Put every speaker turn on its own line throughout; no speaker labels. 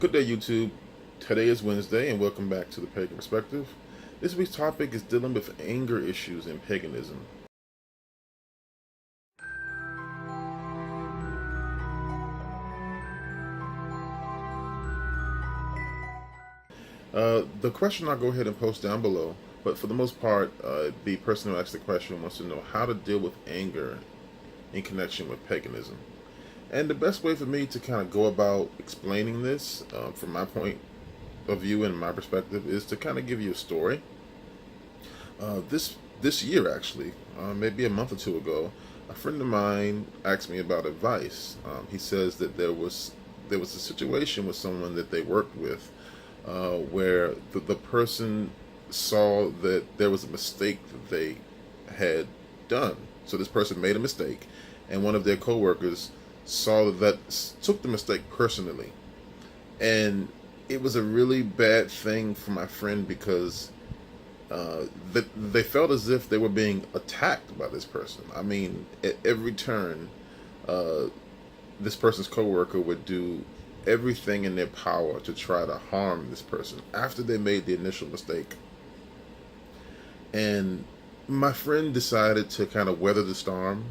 Good day, YouTube. Today is Wednesday, and welcome back to the Pagan Perspective. This week's topic is dealing with anger issues and paganism. The question I'll go ahead and post down below, but for the most part, the person who asked the question wants to know how to deal with anger in connection with paganism. And the best way for me to kind of go about explaining this, from my point of view and my perspective, is to kind of give you a story. This year, actually, maybe a month or two ago, a friend of mine asked me about advice. He says that there was a situation with someone that they worked with, where the person saw that there was a mistake that they had done. So this person made a mistake, and one of their coworkers saw took the mistake personally, and it was a really bad thing for my friend because they felt as if they were being attacked by this person. I mean, at every turn, this person's coworker would do everything in their power to try to harm this person after they made the initial mistake. And my friend decided to kind of weather the storm,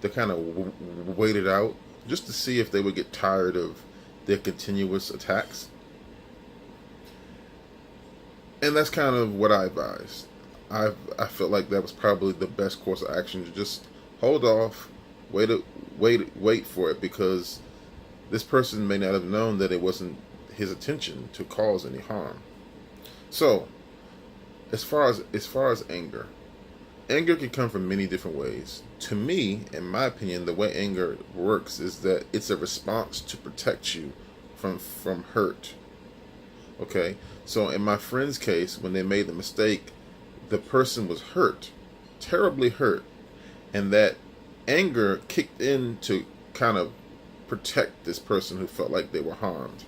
to kind of wait it out, just to see if they would get tired of their continuous attacks. And that's kind of what I advised. I felt like that was probably the best course of action, to just hold off, wait for it, because this person may not have known that it wasn't his intention to cause any harm. So, as far as anger can come from many different ways. To me, in my opinion, the way anger works is that it's a response to protect you from hurt. Okay, so in my friend's case, when they made the mistake, the person was hurt, terribly hurt, and that anger kicked in to kind of protect this person who felt like they were harmed.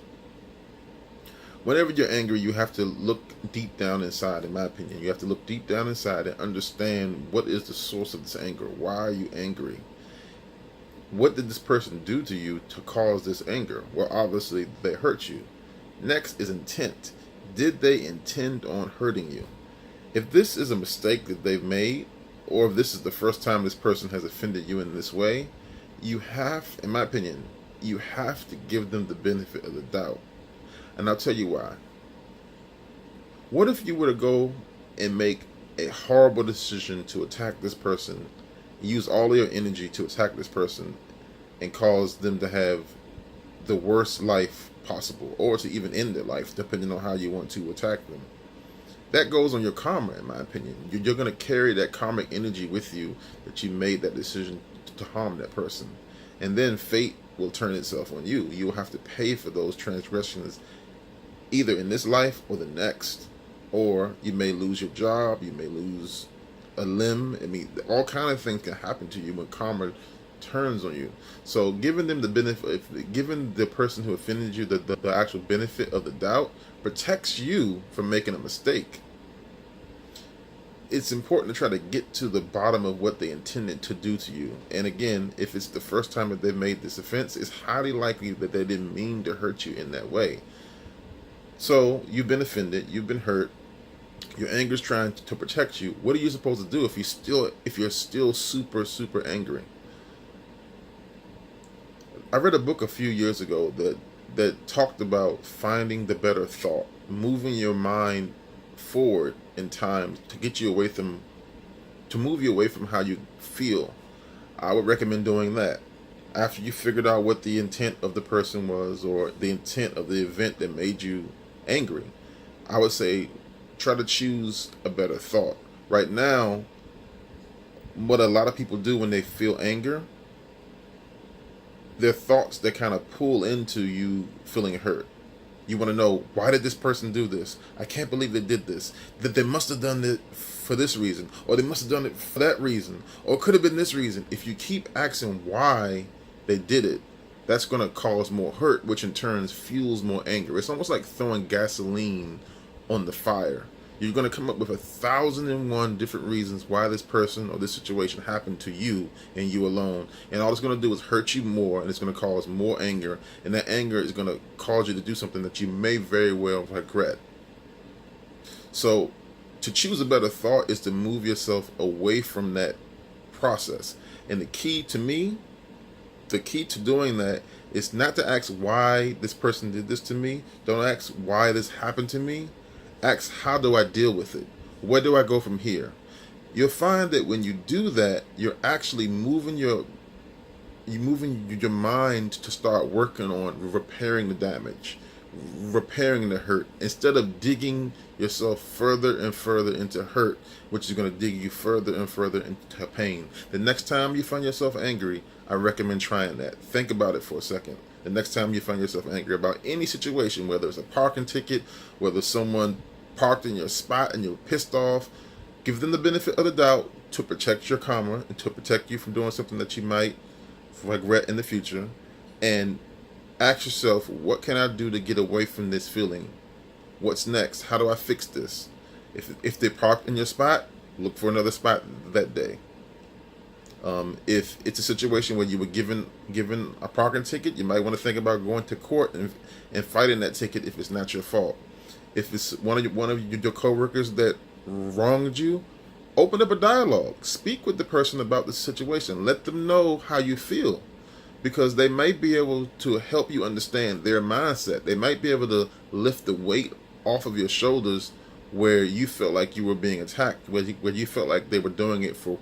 Whenever you're angry, you have to look deep down inside, in my opinion. You have to look deep down inside and understand what is the source of this anger. Why are you angry? What did this person do to you to cause this anger? Well, obviously, they hurt you. Next is intent. Did they intend on hurting you? If this is a mistake that they've made, or if this is the first time this person has offended you in this way, you have, in my opinion, you have to give them the benefit of the doubt. And I'll tell you why. What if you were to go and make a horrible decision to attack this person, use all your energy to attack this person, and cause them to have the worst life possible, or to even end their life, depending on how you want to attack them? That goes on your karma, in my opinion. You're going to carry that karmic energy with you, that you made that decision to harm that person. And then fate will turn itself on you. You'll have to pay for those transgressions, either in this life or the next. Or you may lose your job, you may lose a limb. I mean, all kind of things can happen to you when karma turns on you. So giving them the benefit, giving the person who offended you the actual benefit of the doubt, protects you from making a mistake. It's important to try to get to the bottom of what they intended to do to you. And again, if it's the first time that they've made this offense, it's highly likely that they didn't mean to hurt you in that way. So you've been offended, you've been hurt, your anger is trying to protect you. What are you supposed to do if you're still super angry? I read a book a few years ago that talked about finding the better thought, moving your mind forward in time to move you away from how you feel. I would recommend doing that. After you figured out what the intent of the person was, or the intent of the event that made you angry, I would say try to choose a better thought. Right now, what a lot of people do when they feel anger, they're thoughts that kind of pull into you feeling hurt. You want to know, why did this person do this? I can't believe they did this. That they must have done it for this reason, or they must have done it for that reason, or it could have been this reason. If you keep asking why they did it, that's going to cause more hurt, which in turn fuels more anger. It's almost like throwing gasoline on the fire. You're going to come up with 1,001 different reasons why this person or this situation happened to you and you alone. And all it's going to do is hurt you more, and it's going to cause more anger. And that anger is going to cause you to do something that you may very well regret. So to choose a better thought is to move yourself away from that process. And the key to doing that is not to ask why this person did this to me. Don't ask why this happened to me. Ask, how do I deal with it? Where do I go from here? You'll find that when you do that, you're actually moving your mind to start working on repairing the damage, repairing the hurt, instead of digging yourself further and further into hurt, which is going to dig you further and further into pain. The next time you find yourself angry, I recommend trying that. Think about it for a second. The next time you find yourself angry about any situation, whether it's a parking ticket, whether someone parked in your spot and you're pissed off, give them the benefit of the doubt to protect your karma and to protect you from doing something that you might regret in the future. And ask yourself, what can I do to get away from this feeling? What's next? How do I fix this? If they parked in your spot, look for another spot that day. If it's a situation where you were given a parking ticket, you might want to think about going to court and fighting that ticket if it's not your fault. If it's one of your coworkers that wronged you, open up a dialogue. Speak with the person about the situation. Let them know how you feel, because they might be able to help you understand their mindset. They might be able to lift the weight off of your shoulders where you felt like you were being attacked, where you felt like they were doing it for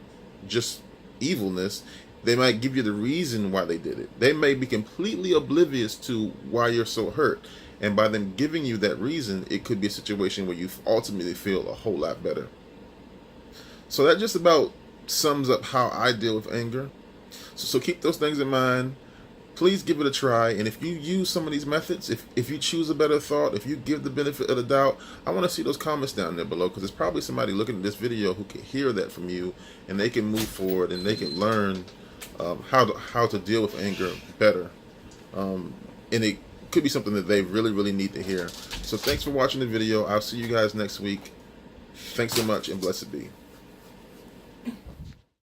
just evilness. They might give you the reason why they did it. They may be completely oblivious to why you're so hurt, and by them giving you that reason, it could be a situation where you ultimately feel a whole lot better. So that just about sums up how I deal with anger. So keep those things in mind. Please give it a try, and if you use some of these methods, if you choose a better thought, if you give the benefit of the doubt, I want to see those comments down there below, because there's probably somebody looking at this video who can hear that from you, and they can move forward and they can learn how to deal with anger better. And it could be something that they really need to hear. So thanks for watching the video. I'll see you guys next week. Thanks so much, and blessed be.